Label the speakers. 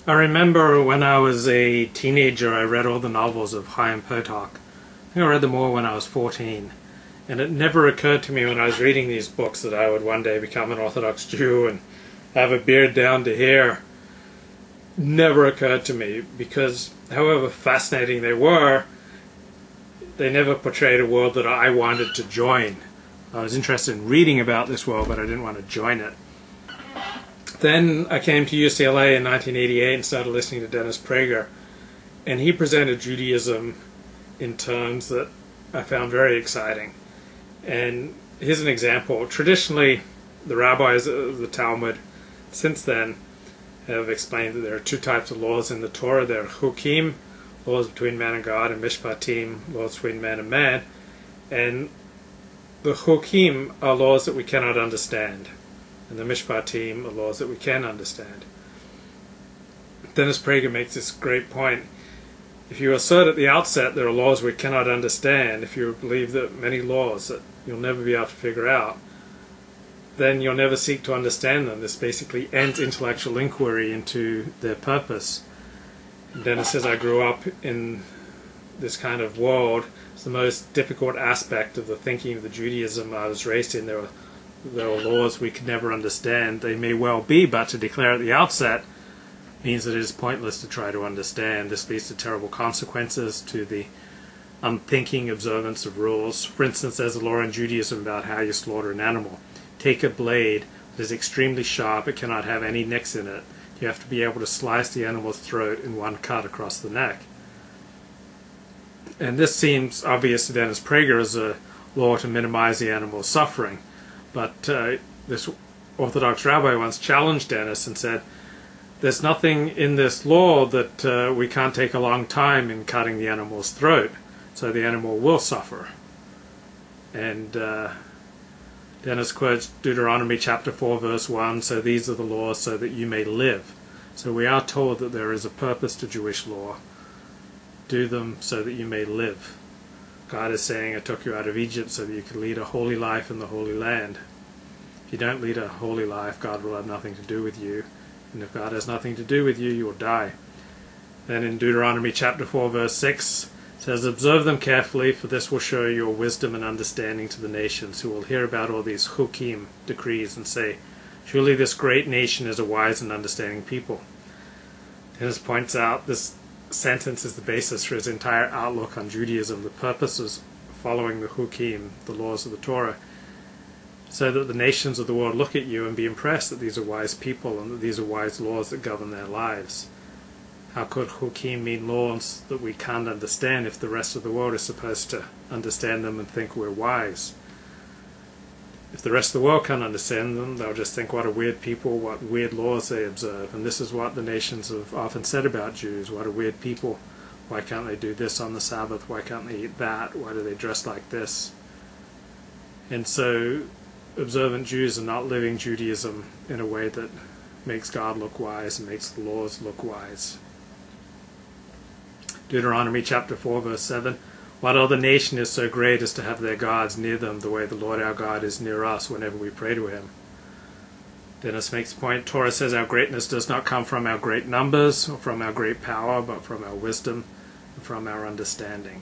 Speaker 1: I remember when I was a teenager, I read all the novels of Chaim Potok. I think I read them all when I was 14. And it never occurred to me when I was reading these books that I would one day become an Orthodox Jew and have a beard down to here. Never occurred to me because, however fascinating they were, they never portrayed a world that I wanted to join. I was interested in reading about this world, but I didn't want to join it. Then I came to UCLA in 1988 and started listening to Dennis Prager, and he presented Judaism in terms that I found very exciting. And here's an example. Traditionally, the rabbis of the Talmud since then have explained that there are two types of laws in the Torah. There are chukim, laws between man and God, and mishpatim, laws between man and man. And the chukim are laws that we cannot understand, and the mishpatim are laws that we can understand. Dennis Prager makes this great point. If you assert at the outset there are laws we cannot understand, if you believe that many laws that you'll never be able to figure out, then you'll never seek to understand them. This basically ends intellectual inquiry into their purpose. And Dennis says, I grew up in this kind of world. It's the most difficult aspect of the thinking of the Judaism I was raised in. There are laws we could never understand. They may well be, but to declare at the outset means that it is pointless to try to understand. This leads to terrible consequences, to the unthinking observance of rules. For instance, there's a law in Judaism about how you slaughter an animal. Take a blade that is extremely sharp. It cannot have any nicks in it. You have to be able to slice the animal's throat in one cut across the neck. And this seems obvious to Dennis Prager as a law to minimize the animal's suffering. But this Orthodox rabbi once challenged Dennis and said, there's nothing in this law that we can't take a long time in cutting the animal's throat, so the animal will suffer. And Dennis quotes Deuteronomy chapter 4 verse 1, so these are the laws so that you may live. So we are told that there is a purpose to Jewish law. Do them so that you may live. God is saying, I took you out of Egypt so that you could lead a holy life in the Holy Land. If you don't lead a holy life, God will have nothing to do with you. And if God has nothing to do with you, you will die. Then in Deuteronomy chapter 4 verse 6, it says, observe them carefully, for this will show your wisdom and understanding to the nations, who will hear about all these chukim, decrees, and say, surely this great nation is a wise and understanding people. Dennis points out this sentence is the basis for his entire outlook on Judaism. The purpose is following the chukim, the laws of the Torah, so that the nations of the world look at you and be impressed that these are wise people and that these are wise laws that govern their lives. How could chukim mean laws that we can't understand if the rest of the world is supposed to understand them and think we're wise? If the rest of the world can't understand them, they'll just think what a weird people, what weird laws they observe. And this is what the nations have often said about Jews. What a weird people. Why can't they do this on the Sabbath? Why can't they eat that? Why do they dress like this? And so observant Jews are not living Judaism in a way that makes God look wise and makes the laws look wise. Deuteronomy chapter 4 verse 7, what other nation is so great as to have their gods near them the way the Lord our God is near us whenever we pray to him? Dennis makes the point, Torah says our greatness does not come from our great numbers or from our great power, but from our wisdom and from our understanding.